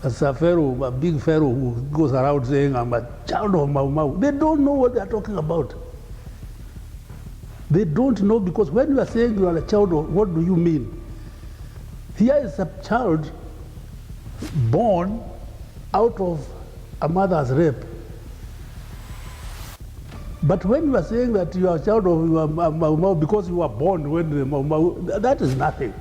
as a pharaoh, a big pharaoh who goes around saying, I'm a child of Mau Mau. They don't know what they're talking about. They don't know, because when you are saying you are a child of, what do you mean? Here is a child born out of a mother's rape. But when you are saying that you are a child of Mau Mau because you were born when the Mau Mau, that is nothing.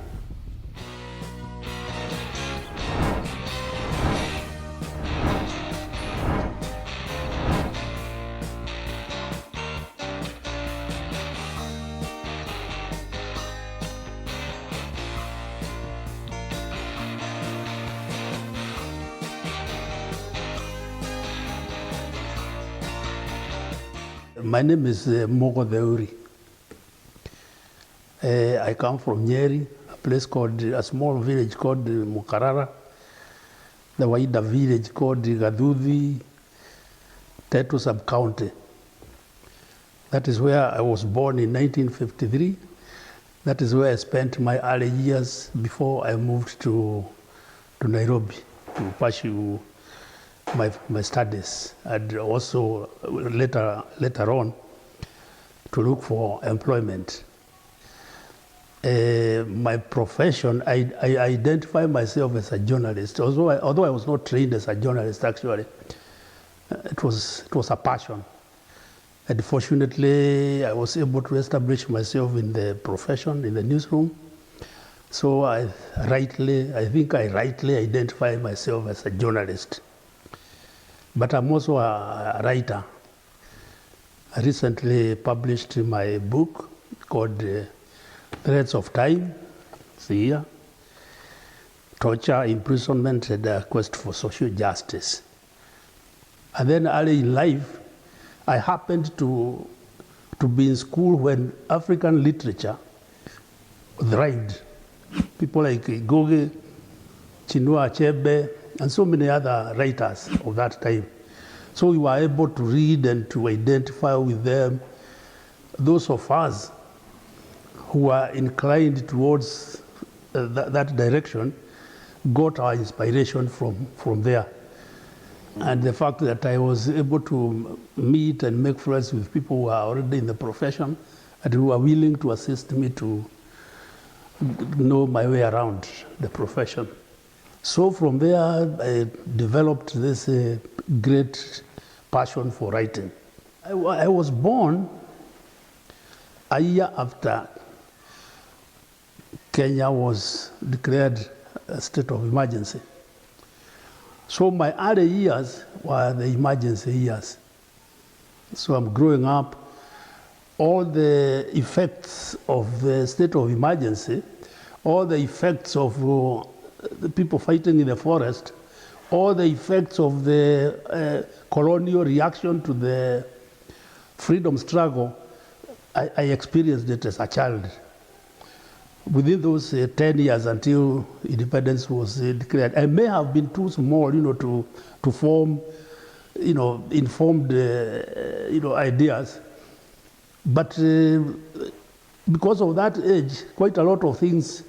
My name is Mugo Theuri. I come from Nyeri, a small village called Mukarara, the wider village called Gaduthi, Tetu sub-county. That is where I was born in 1953. That is where I spent my early years before I moved to Nairobi to pursue my studies, and also later on to look for employment. My profession, I identify myself as a journalist, although I was not trained as a journalist actually. It was a passion. And fortunately, I was able to establish myself in the profession, in the newsroom. So I think I rightly identify myself as a journalist. But I'm also a writer. I recently published my book called Threads of Time, here, Torture, Imprisonment, and a Quest for Social Justice. And then early in life, I happened to be in school when African literature thrived. People like Goge, Chinua Achebe, and so many other writers of that time. So we were able to read and to identify with them. Those of us who were inclined towards that direction got our inspiration from there. And the fact that I was able to meet and make friends with people who are already in the profession and who are willing to assist me to know my way around the profession. So from there, I developed this great passion for writing. I was born a year after Kenya was declared a state of emergency. So my early years were the emergency years. So I'm growing up, all the effects of the state of emergency, all the effects of the people fighting in the forest, all the effects of the colonial reaction to the freedom struggle, I experienced it as a child. Within those 10 years until independence was declared, I may have been too small, to form, informed, ideas. But because of that age, quite a lot of things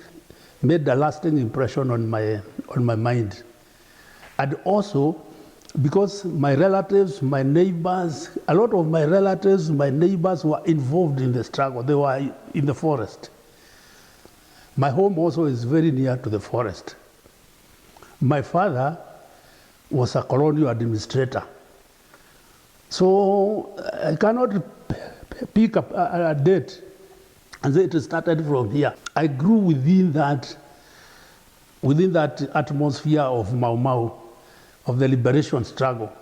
made a lasting impression on my mind. And also, because my relatives, my neighbors, a lot of my relatives, my neighbors were involved in the struggle. They were in the forest. My home also is very near to the forest. My father was a colonial administrator. So I cannot pick up a date and say it started from here. I grew within that atmosphere of Mau Mau, of the liberation struggle.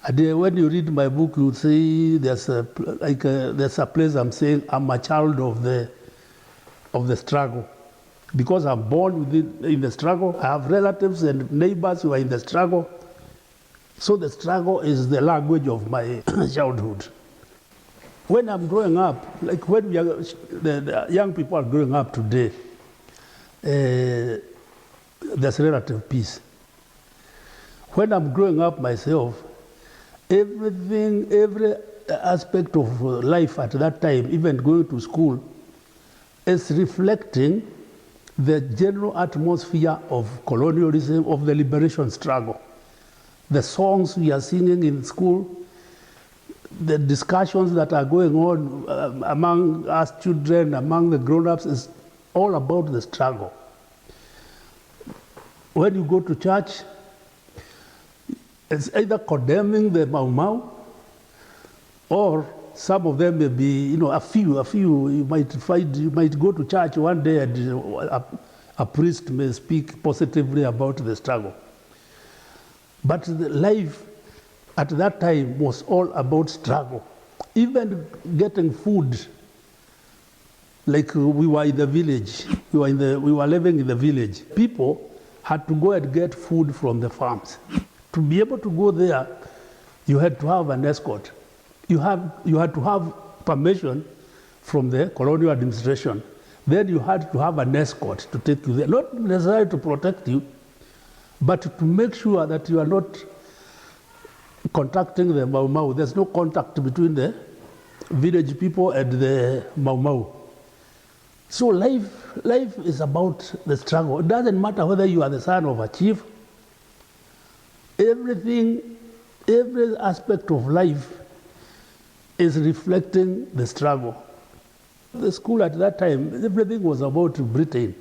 And when you read my book, you'll see there's a place I'm saying I'm a child of the struggle. Because I'm born in the struggle, I have relatives and neighbors who are in the struggle. So the struggle is the language of my childhood. When I'm growing up, like when the young people are growing up today, there's relative peace. When I'm growing up myself, every aspect of life at that time, even going to school, is reflecting the general atmosphere of colonialism, of the liberation struggle. The songs we are singing in school, the discussions that are going on among us children, among the grown-ups, is all about the struggle. When you go to church, it's either condemning the Mau Mau, or some of them may be, a few. You might go to church one day and a priest may speak positively about the struggle. But the life at that time was all about struggle. Even getting food, like we were in the village, we were living in the village. People had to go and get food from the farms. To be able to go there, you had to have an escort. You had to have permission from the colonial administration. Then you had to have an escort to take you there, not necessarily to protect you, but to make sure that you are not contacting the Mau Mau. There's no contact between the village people and the Mau Mau. So life is about the struggle. It doesn't matter whether you are the son of a chief. Every aspect of life is reflecting the struggle. The school at that time, everything was about Britain,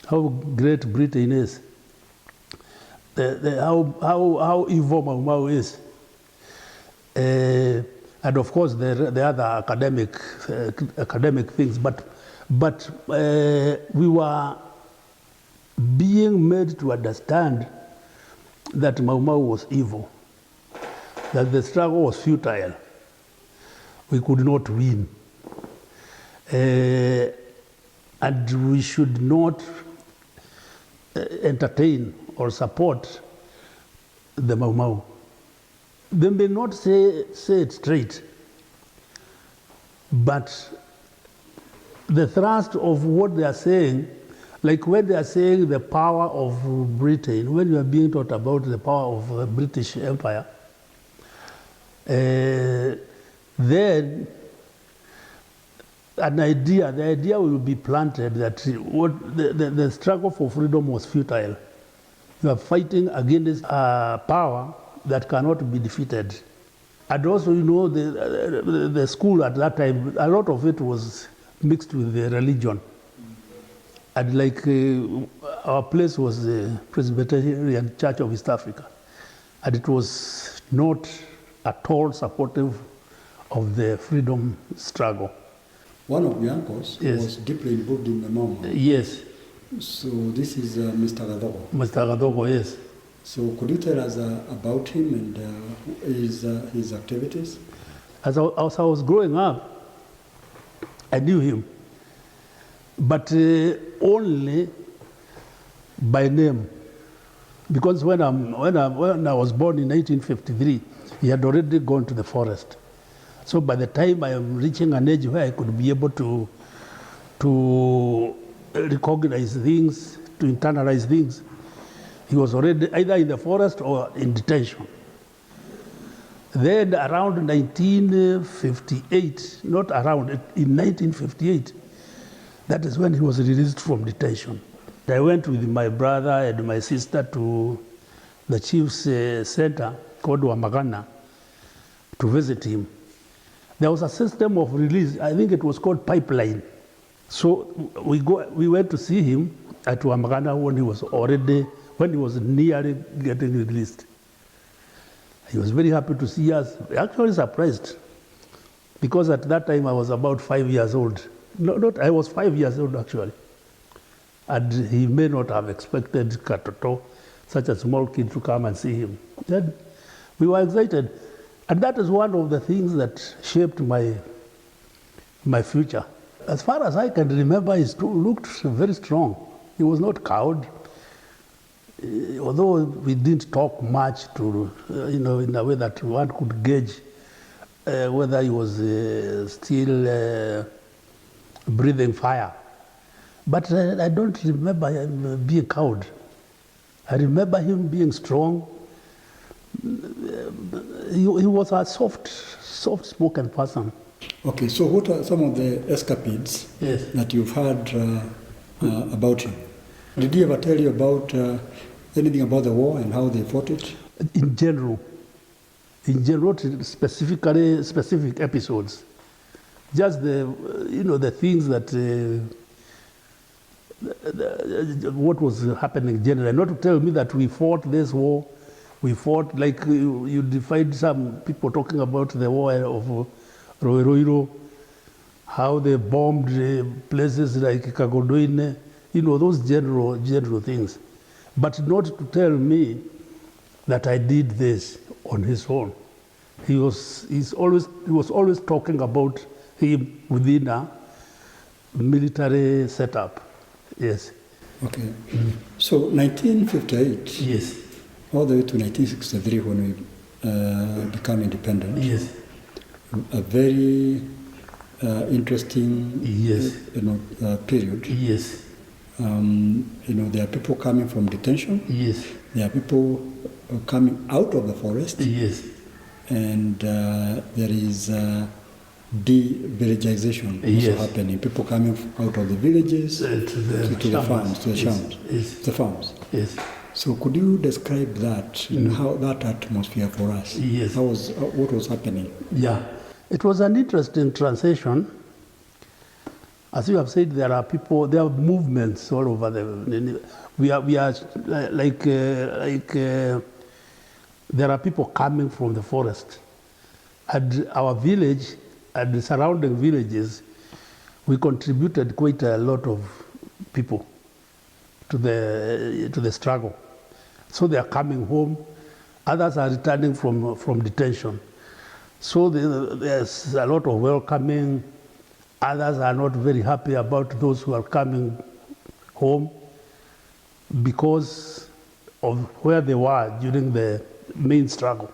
how great Britain is, how evil Mau Mau is, and of course the other academic things. But we were being made to understand that Mau Mau was evil, that the struggle was futile. We could not win. And we should not entertain or support the Mau Mau. They may not say it straight, but the thrust of what they are saying, like when they are saying the power of Britain, when you are being taught about the power of the British Empire, then the idea will be planted that the struggle for freedom was futile. You are fighting against a power that cannot be defeated. And also, the school at that time, a lot of it was mixed with the religion. And like our place was the Presbyterian Church of East Africa. And it was not at all supportive of the freedom struggle. One of your uncles was deeply involved in the Mau Mau. Yes. So this is Mr. Gadogo. Mr. Gadogo, yes. So could you tell us about him and his activities? As I was growing up, I knew him, but only by name. Because when I was born in 1953, he had already gone to the forest. So by the time I am reaching an age where I could be able to recognize things, to internalize things, he was already either in the forest or in detention. Then around 1958, in 1958, that is when he was released from detention. I went with my brother and my sister to the chief's center called Wamagana to visit him. There was a system of release, I think it was called pipeline. So we went to see him at Wamagana when he was nearly getting released. He was very happy to see us, actually surprised, because at that time I was about 5 years old. I was 5 years old actually. And he may not have expected Katoto, such a small kid, to come and see him. Then we were excited. And that is one of the things that shaped my future. As far as I can remember, he looked very strong. He was not cowed. Although we didn't talk much in a way that one could gauge whether he was still breathing fire. But I don't remember him being cowed. I remember him being strong. He was a soft-spoken person. Okay, so what are some of the escapades that you've had about him. Did he ever tell you about anything about the war and how they fought it? In general, specific episodes, just the things that what was happening generally. Not to tell me that we fought this war, we fought like you find some people talking about the war of Roiroiro, how they bombed places like Kagodoine, those general things, but not to tell me that I did this on his own. He was always talking about him within a military setup. Yes. Okay. So 1958. Yes. All the way to 1963 when we become independent. Yes. A very interesting yes. Period. Yes. There are people coming from detention. Yes. There are people coming out of the forest. Yes. And there is de-villagization also happening. People coming out of the villages to the farms, to the shams, the farms. Yes. So could you describe that and how that atmosphere for us? Yes. What was happening? Yeah. It was an interesting transition. As you have said, there are movements all over we are there are people coming from the forest. At our village and the surrounding villages, we contributed quite a lot of people to the struggle. So they are coming home. Others are returning from detention. So there's a lot of welcoming. Others are not very happy about those who are coming home because of where they were during the main struggle.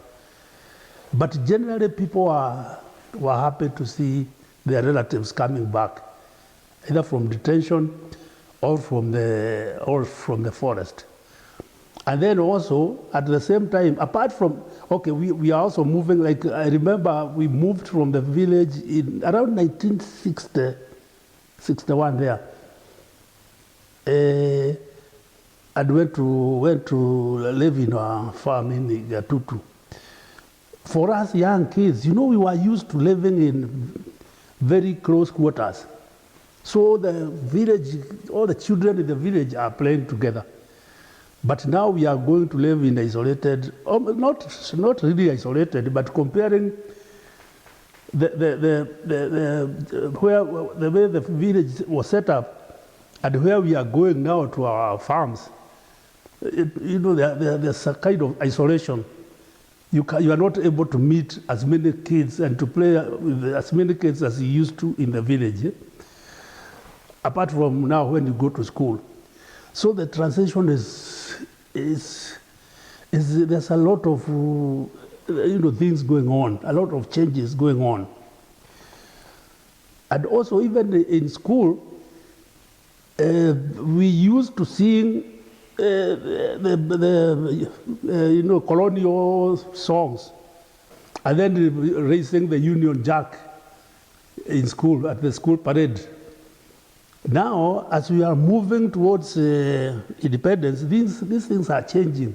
But generally people were happy to see their relatives coming back, either from detention or from the forest. And then also, at the same time, apart from, we are also moving, like I remember we moved from the village in around 1961 there. And went to live in a farm in Gatutu. For us young kids, we were used to living in very close quarters. So the village, all the children in the village are playing together. But now we are going to live in isolated, not really isolated, but comparing the way the village was set up and where we are going now to our farms. There's a kind of isolation. You are not able to meet as many kids and to play with as many kids as you used to in the village, apart from now when you go to school. So the transition is there's a lot of things going on, a lot of changes going on. And also even in school, we used to sing the colonial songs, and then raising the Union Jack in school, at the school parade. Now, as we are moving towards independence, these things are changing.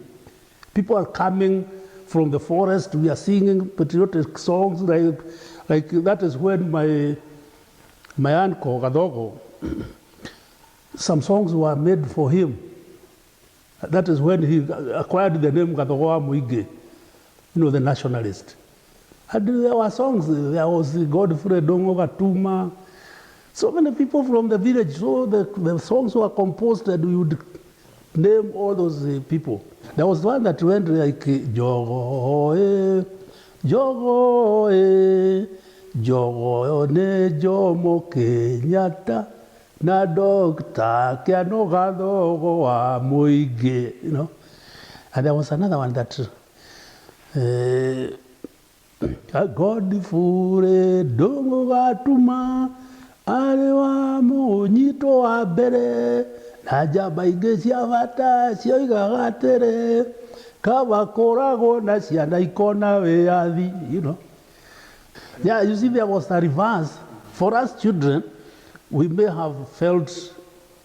People are coming from the forest. We are singing patriotic songs like that is when my uncle Gadogo, some songs were made for him. That is when he acquired the name Gadogo Muige, the nationalist. And there were songs. There was Godfrey Dongo Gatuma. So many people from the village. So the songs were composed and we would name all those people. There was one that went like Jogo Jogo Jogo ne Jomo Kenyatta na Doctor Kiano Gadogo wa Muige, And there was another one that Godfrey Dongo Gatuma Arewa Munyito wa bere Najaba Igesia Vata Sioiga Gatere Kavakorago na Siana Ikona Veadi, Yeah, you see, there was a reverse. For us children, we may have felt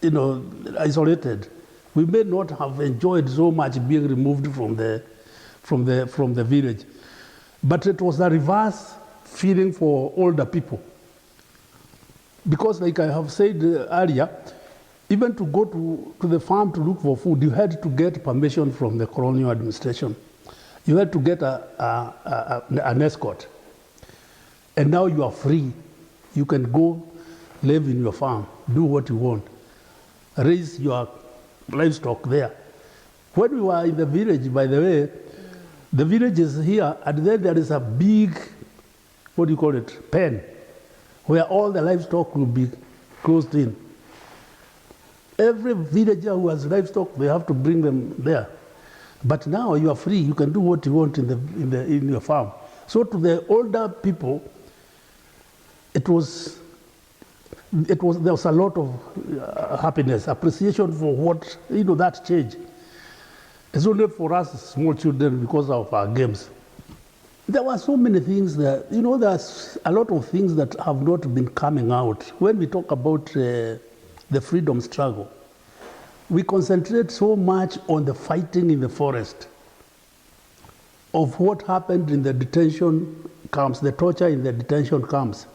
isolated. We may not have enjoyed so much being removed from the village, but it was a reverse feeling for older people. Because like I have said earlier, even to go to the farm to look for food, you had to get permission from the colonial administration. You had to get an escort. And now you are free. You can go live in your farm, do what you want, raise your livestock there. When we were in the village, by the way, the village is here, and then there is a big, pen, where all the livestock will be closed in. Every villager who has livestock, they have to bring them there. But now you are free, you can do what you want in your farm. So to the older people, there was a lot of happiness, appreciation for what, that change. It's only for us small children because of our games. There were so many things that, there's a lot of things that have not been coming out. When we talk about the freedom struggle, we concentrate so much on the fighting in the forest, of what happened in the detention camps, the torture in the detention camps.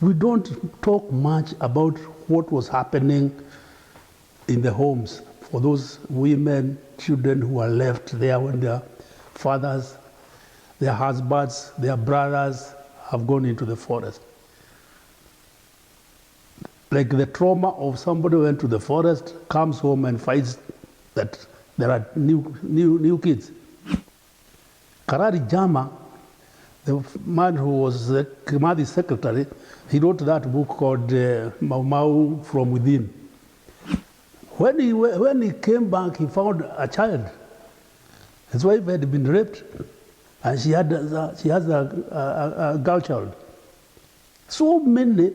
We don't talk much about what was happening in the homes for those women, children who are left there when their fathers, their husbands, their brothers have gone into the forest. Like the trauma of somebody who went to the forest, comes home and finds that there are new kids. Karari Jama, the man who was the Kimathi secretary, he wrote that book called Mau Mau From Within. When he came back, he found a child. His wife had been raped, and she has a girl child. So many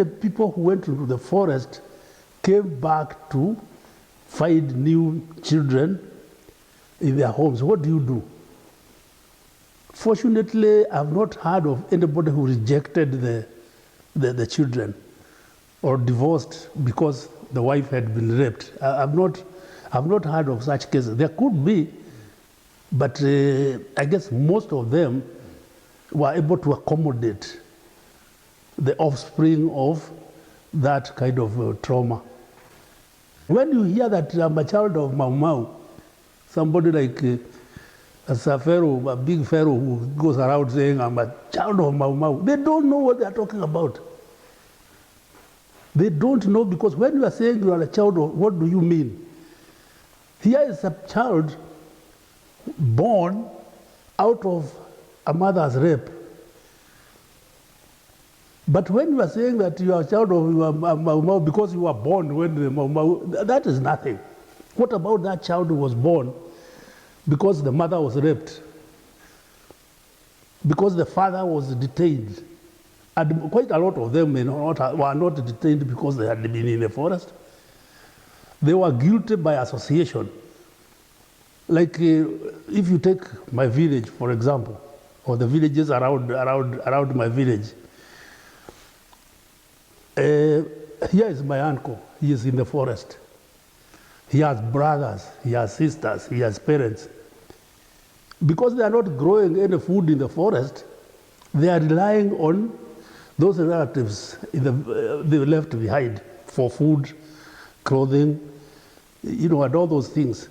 people who went into the forest came back to find new children in their homes. What do you do? Fortunately, I've not heard of anybody who rejected the children or divorced because the wife had been raped. I've not heard of such cases. There could be, but I guess most of them were able to accommodate the offspring of that kind of trauma. When you hear that I'm a child of Mau Mau, somebody like a pharaoh, a big pharaoh who goes around saying, I'm a child of Mau Mau, they don't know what they are talking about. They don't know, because when you are saying you are a child of, what do you mean? Here is a child born out of a mother's rape. But when you are saying that you are a child of Mau Mau because you were born when the Mau Mau, that is nothing. What about that child who was born because the mother was raped? Because the father was detained? And quite a lot of them were not detained because they had been in the forest. They were guilty by association. Like if you take my village, for example, or the villages around my village, here is my uncle. He is in the forest. He has brothers, he has sisters, he has parents. Because they are not growing any food in the forest, they are relying on those relatives they left behind for food, clothing, and all those things.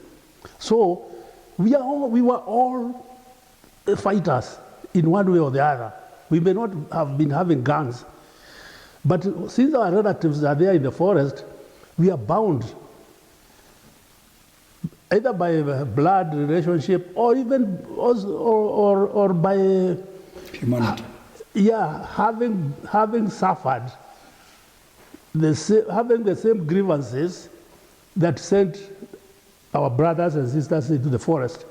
So we were all fighters in one way or the other. We may not have been having guns, but since our relatives are there in the forest, we are bound either by blood relationship or even or by humanity. Having suffered having the same grievances that sent our brothers and sisters into the forest.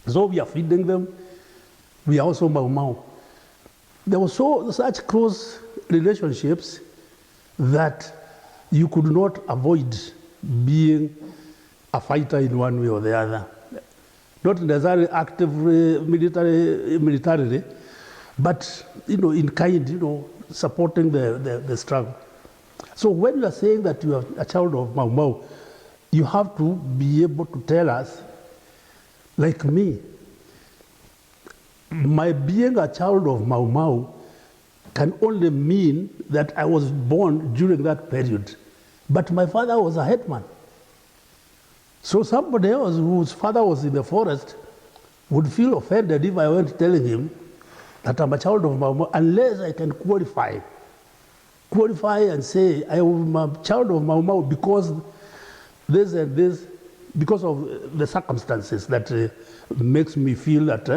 So we are feeding them. We are also Mau Mau. There were such close relationships that you could not avoid being a fighter in one way or the other. Not necessarily actively militarily, but in kind, supporting the struggle. So when you are saying that you are a child of Mau Mau, you have to be able to tell us, like me, my being a child of Mau Mau can only mean that I was born during that period. But my father was a headman. So somebody else whose father was in the forest would feel offended if I went telling him that I'm a child of Mau Mau, unless I can qualify and say I am a child of Mau Mau because this and this, because of the circumstances that makes me feel that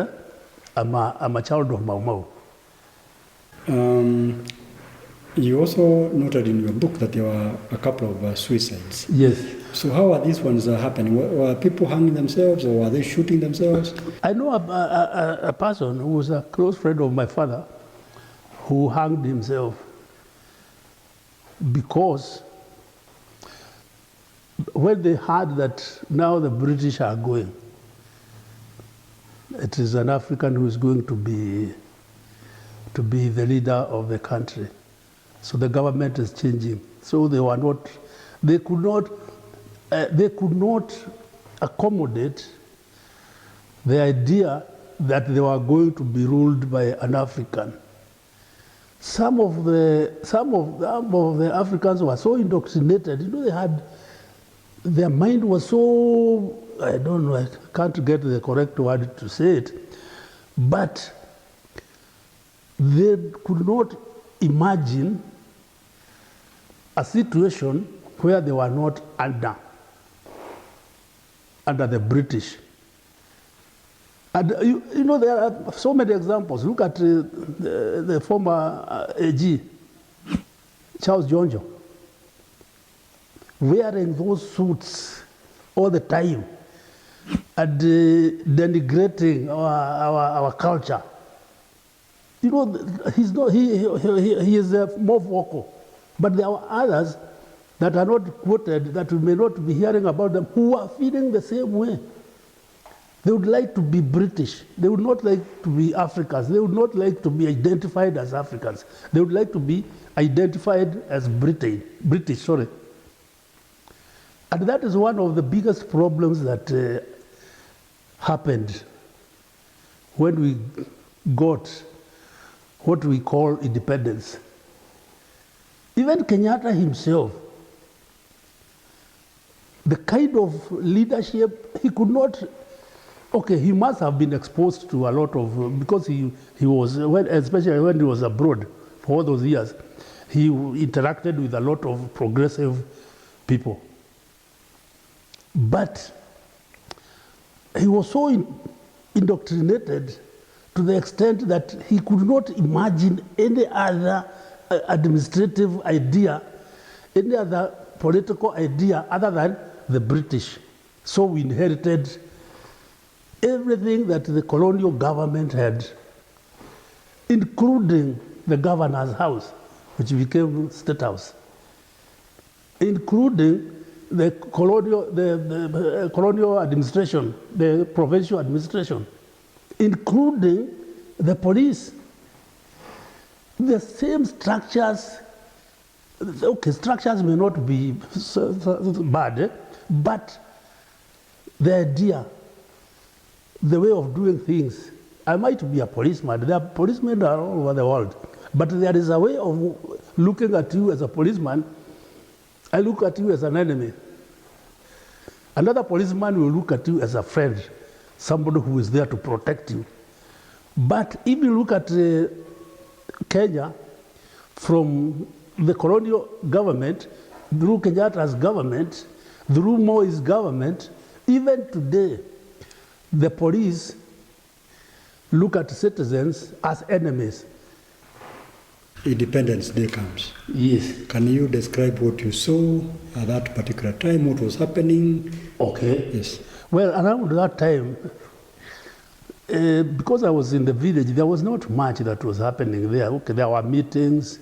I'm a child of Mau Mau. You also noted in your book that there were a couple of suicides. Yes. So how are these ones happening? Were people hanging themselves or were they shooting themselves? I know a person who was a close friend of my father who hanged himself because when they heard that now the British are going, it is an African who is going to be the leader of the country. So the government is changing. So they could not accommodate the idea that they were going to be ruled by an African. Some of the Africans were so indoctrinated, their mind was so, I don't know, I can't get the correct word to say it, but they could not imagine a situation where they were not under the British. And there are so many examples. Look at the former AG, Charles Jonjo, wearing those suits all the time and denigrating our culture. He is more vocal. But there are others that are not quoted, that we may not be hearing about them, who are feeling the same way. They would like to be British. They would not like to be Africans. They would not like to be identified as Africans. They would like to be identified as British. And that is one of the biggest problems that happened when we got what we call independence. Even Kenyatta himself, the kind of leadership, he could not, he must have been exposed to a lot of, because he was, especially when he was abroad for all those years, he interacted with a lot of progressive people. But he was so indoctrinated to the extent that he could not imagine any other administrative idea, any other political idea other than the British. So we inherited everything that the colonial government had, including the governor's house, which became State House, including the colonial administration, the provincial administration, including the police. The same structures, structures may not be so bad, but the idea, the way of doing things. I might be a policeman. There are policemen all over the world. But there is a way of looking at you as a policeman. I look at you as an enemy. Another policeman will look at you as a friend, somebody who is there to protect you. But if you look at Kenya, from the colonial government, through Kenyatta's government, through Moi's government, even today, the police look at citizens as enemies. Independence Day comes. Yes. Can you describe what you saw at that particular time, what was happening? Okay. Yes. Well, around that time, because I was in the village, there was not much that was happening there. There were meetings,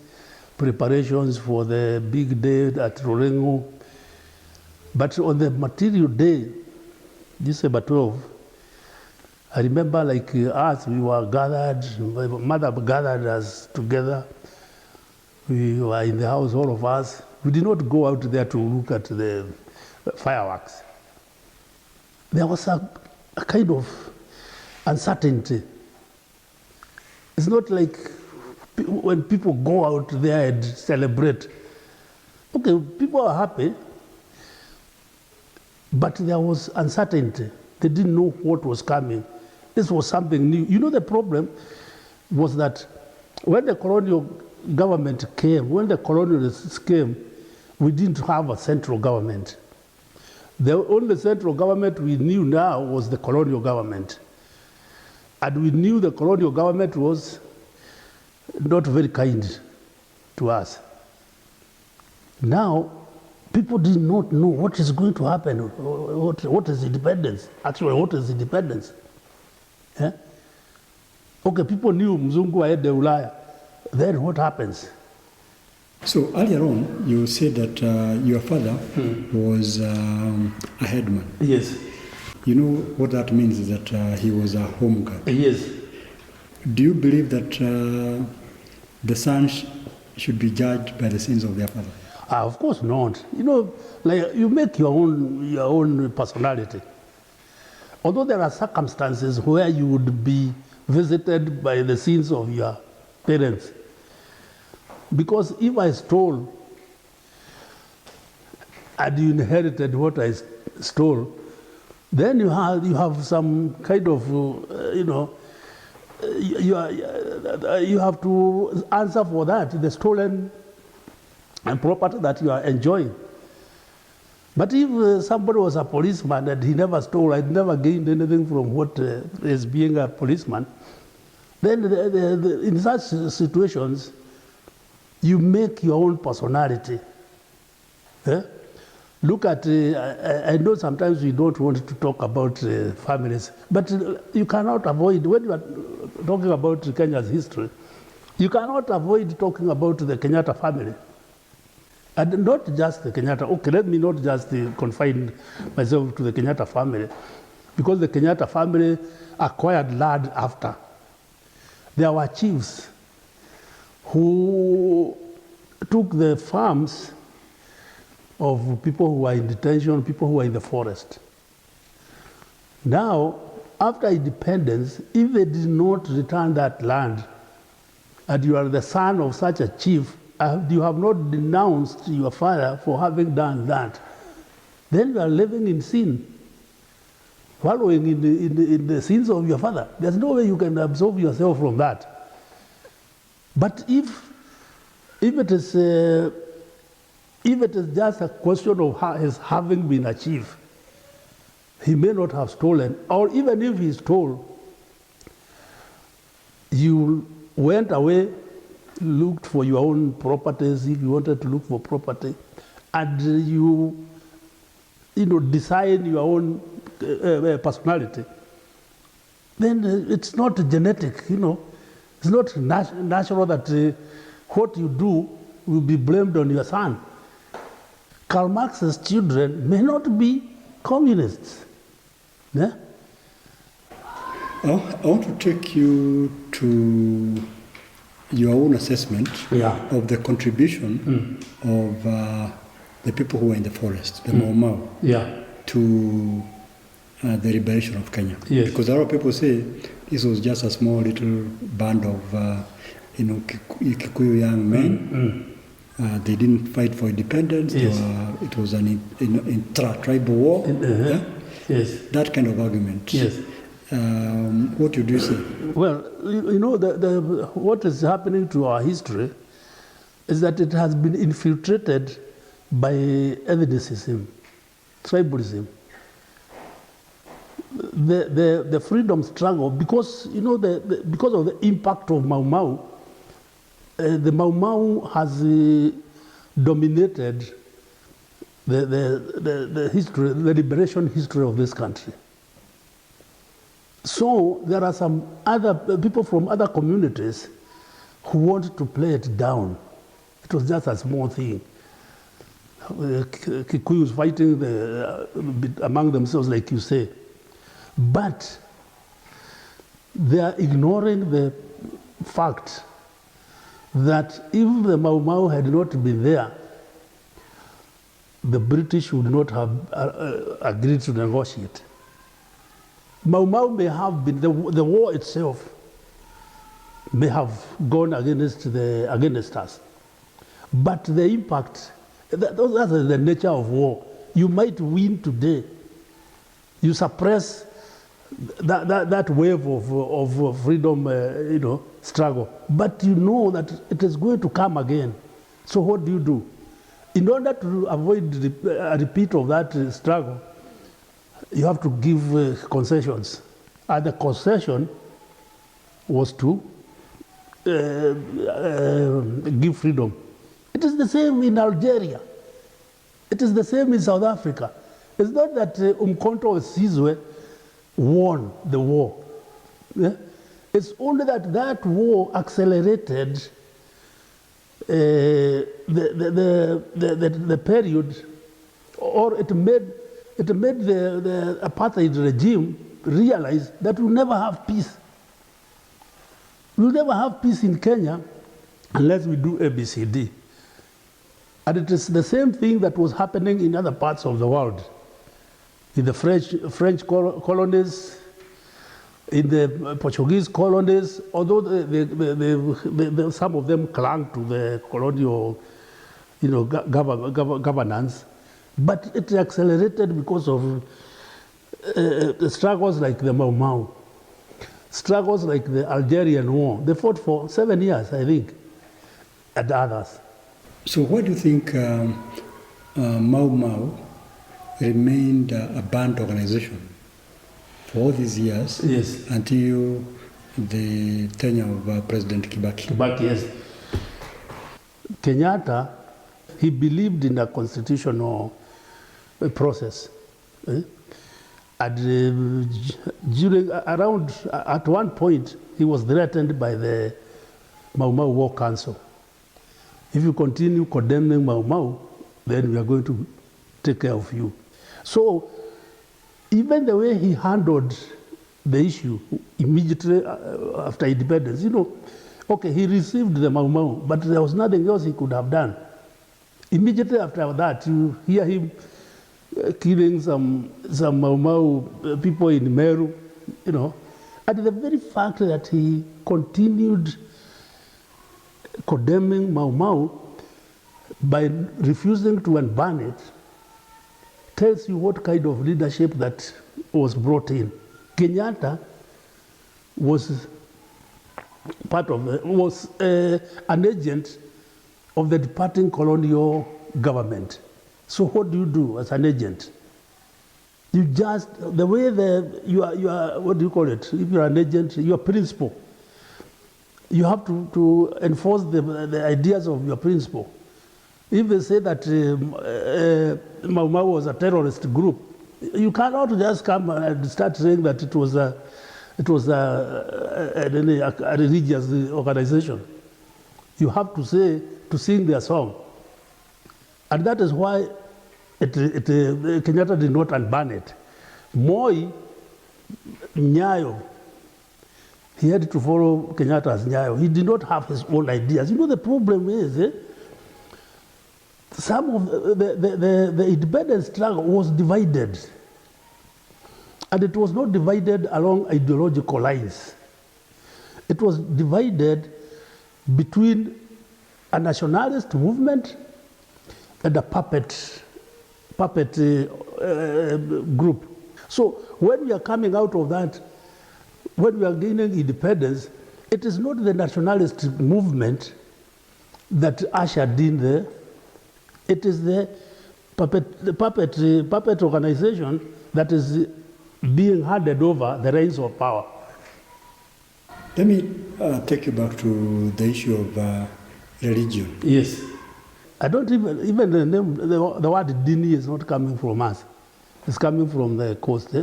preparations for the big day at Rorengo. But on the material day, December 12, I remember us, we were gathered, my mother gathered us together. We were in the house, all of us, we did not go out there to look at the fireworks. There was a kind of uncertainty. It's not like when people go out there and celebrate. Okay, people are happy, but there was uncertainty. They didn't know what was coming. This was something new. You know, the problem was that when the colonial government came, when the colonialists came, we didn't have a central government. The only central government we knew now was the colonial government. And we knew the colonial government was not very kind to us. Now, people did not know what is going to happen. What is independence? Actually, what is independence? Yeah? Okay, people knew Mzungu aende Ulaya. Then what happens? So earlier on, you said that your father was a headman. Yes. You know what that means is that he was a home guard. Yes. Do you believe that the sons should be judged by the sins of their father? Of course not. You know, like you make your own personality. Although there are circumstances where you would be visited by the sins of your parents. Because if I stole and you inherited what I stole, then you have some kind of, you have to answer for that, the stolen property that you are enjoying. But if somebody was a policeman and he never stole, I never gained anything from what is being a policeman, then in such situations, you make your own personality. Eh? Look at, I know sometimes we don't want to talk about families, but you cannot avoid, when you are talking about Kenya's history, you cannot avoid talking about the Kenyatta family. And not just the Kenyatta. Okay, let me not just confine myself to the Kenyatta family, because the Kenyatta family acquired land after. There were chiefs who took the farms of people who were in detention, people who were in the forest. Now, after independence, if they did not return that land, and you are the son of such a chief, you have not denounced your father for having done that, then you are living in sin, following in the sins of your father. There's no way you can absolve yourself from that. But if it is just a question of his having been a chief, he may not have stolen, or even if he stole, you went away, looked for your own properties, if you wanted to look for property, and you design your own personality, then it's not genetic, It's not natural that what you do will be blamed on your son. Karl Marx's children may not be communists. Yeah? I want to take you to your own assessment of the contribution of the people who were in the forest, the Mau Mau, to the liberation of Kenya. Yes. Because a lot of people say this was just a small little band of Kikuyu young men. They didn't fight for independence. Yes. It was an intra-tribal war. Yes. That kind of argument. Yes. What would you say? Well, what is happening to our history is that it has been infiltrated by ethnicism, tribalism. The freedom struggle, because because of the impact of Mau Mau, the Mau Mau has dominated the history, the liberation history of this country. So there are some other people from other communities who want to play it down. It was just a small thing. Kikuyus fighting among themselves, like you say. But they are ignoring the fact that if the Mau Mau had not been there, the British would not have agreed to negotiate. Mau Mau may have been, the war itself may have gone against us. But the impact, that's the nature of war. You might win today. You suppress that wave of freedom, struggle. But you know that it is going to come again. So what do? In order to avoid a repeat of that struggle, you have to give concessions. And the concession was to give freedom. It is the same in Algeria. It is the same in South Africa. It's not that Umkhonto Sizwe won the war. Yeah? It's only that war accelerated the period, or it made the apartheid regime realize that we'll never have peace. We'll never have peace in Kenya unless we do ABCD. And it is the same thing that was happening in other parts of the world. In the French colonies, in the Portuguese colonies, although some of them clung to the colonial governance, but it accelerated because of struggles like the Mau Mau, struggles like the Algerian War. They fought for 7 years, I think, and others. So why do you think Mau Mau remained a banned organization for all these years? Yes. Until the tenure of President Kibaki? Kibaki, yes. Kenyatta, he believed in a constitutional process. At one point, he was threatened by the Mau Mau War Council. If you continue condemning Mau Mau, then we are going to take care of you. So, even the way he handled the issue immediately after independence, okay, he received the Mau Mau, but there was nothing else he could have done. Immediately after that, you hear him killing some Mau Mau people in Meru, And the very fact that he continued condemning Mau Mau by refusing to unban it tells you what kind of leadership that was brought in. Kenyatta was an agent of the departing colonial government. So what do you do as an agent? You just, the way you are, what do you call it? If you're an agent, you're principal. You have to enforce the ideas of your principal. If they say that Mau Mau was a terrorist group, you cannot just come and start saying that it was a religious organization. You have to sing their song. And that is why Kenyatta did not unban it. Moi, Nyayo, he had to follow Kenyatta's Nyayo. He did not have his own ideas. The problem is, some of the independence struggle was divided. And it was not divided along ideological lines. It was divided between a nationalist movement and a puppet group. So when we are coming out of that, when we are gaining independence, it is not the nationalist movement that ushered in it is the puppet organization that is being handed over the reins of power. Let me take you back to the issue of religion. Yes. I don't even the name, the word Dini is not coming from us. It's coming from the coast.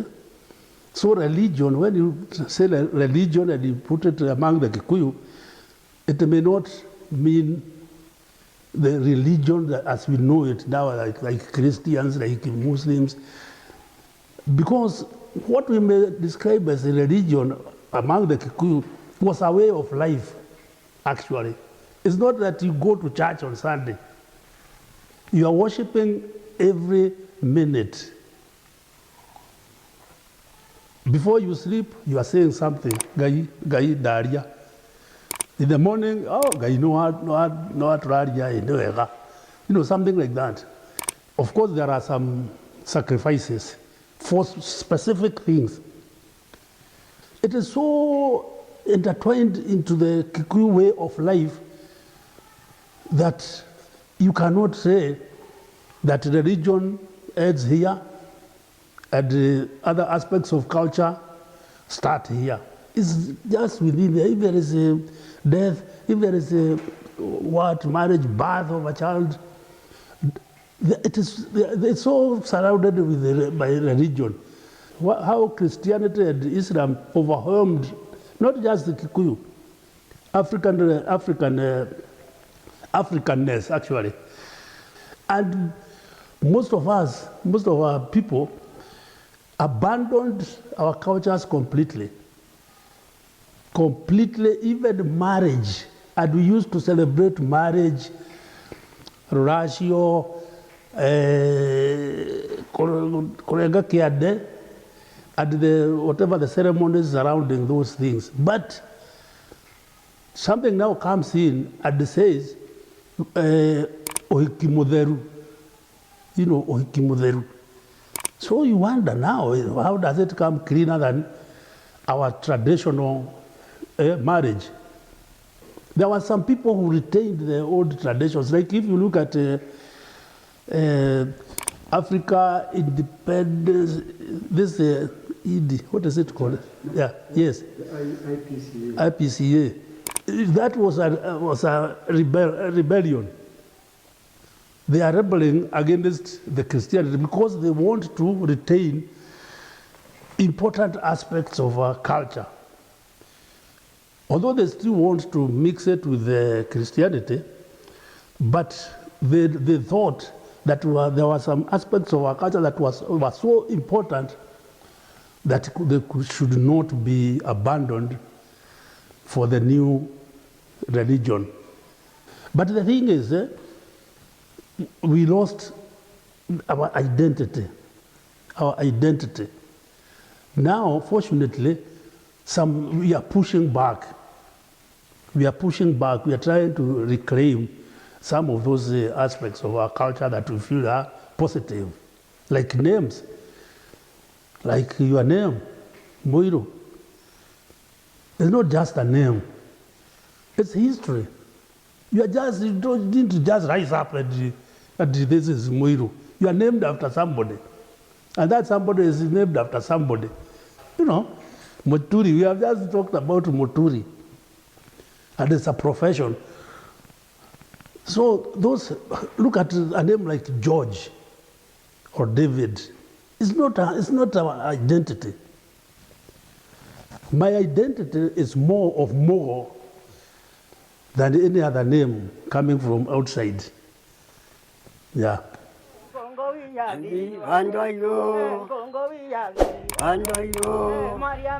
So religion, when you say religion and you put it among the Kikuyu, it may not mean the religion as we know it now, like Christians, like Muslims. Because what we may describe as a religion among the Kikuyu was a way of life, actually. It's not that you go to church on Sunday. You are worshiping every minute. Before you sleep, you are saying something. Gai daria. In the morning, oh, gai no raria. Something like that. Of course, there are some sacrifices for specific things. It is so intertwined into the Kikuyu way of life that you cannot say that religion ends here and the other aspects of culture start here. It's just within there. If there is a death, if there is a marriage, birth of a child, it's so surrounded by religion. How Christianity and Islam overwhelmed not just the Kikuyu, Africanness actually. And most of our people abandoned our cultures completely. Completely, even marriage. And we used to celebrate marriage, ratio, Korega Kiade, and whatever the ceremonies surrounding those things. But something now comes in and says, Ohikimuderu. Ohikimuderu. So you wonder now, how does it come cleaner than our traditional marriage? There were some people who retained the old traditions. Like if you look at Africa independence, this what is it called? Yeah, yes. IPCA. IPCA. That was a rebellion. They are rebelling against the Christianity because they want to retain important aspects of our culture. Although they still want to mix it with Christianity, but they thought that there were some aspects of our culture that were so important that they should not be abandoned for the new religion. But the thing is, we lost our identity. Now, fortunately, we are pushing back. We are trying to reclaim some of those aspects of our culture that we feel are positive, like names, like your name, Moiro. It's not just a name, it's history. You don't need to just rise up and this is Moiro. You are named after somebody, and that somebody is named after somebody. Moturi, we have just talked about Moturi, and it's a profession. So look at a name like George or David. It's not our identity. My identity is more of Mugo than any other name coming from outside. Yeah. Maria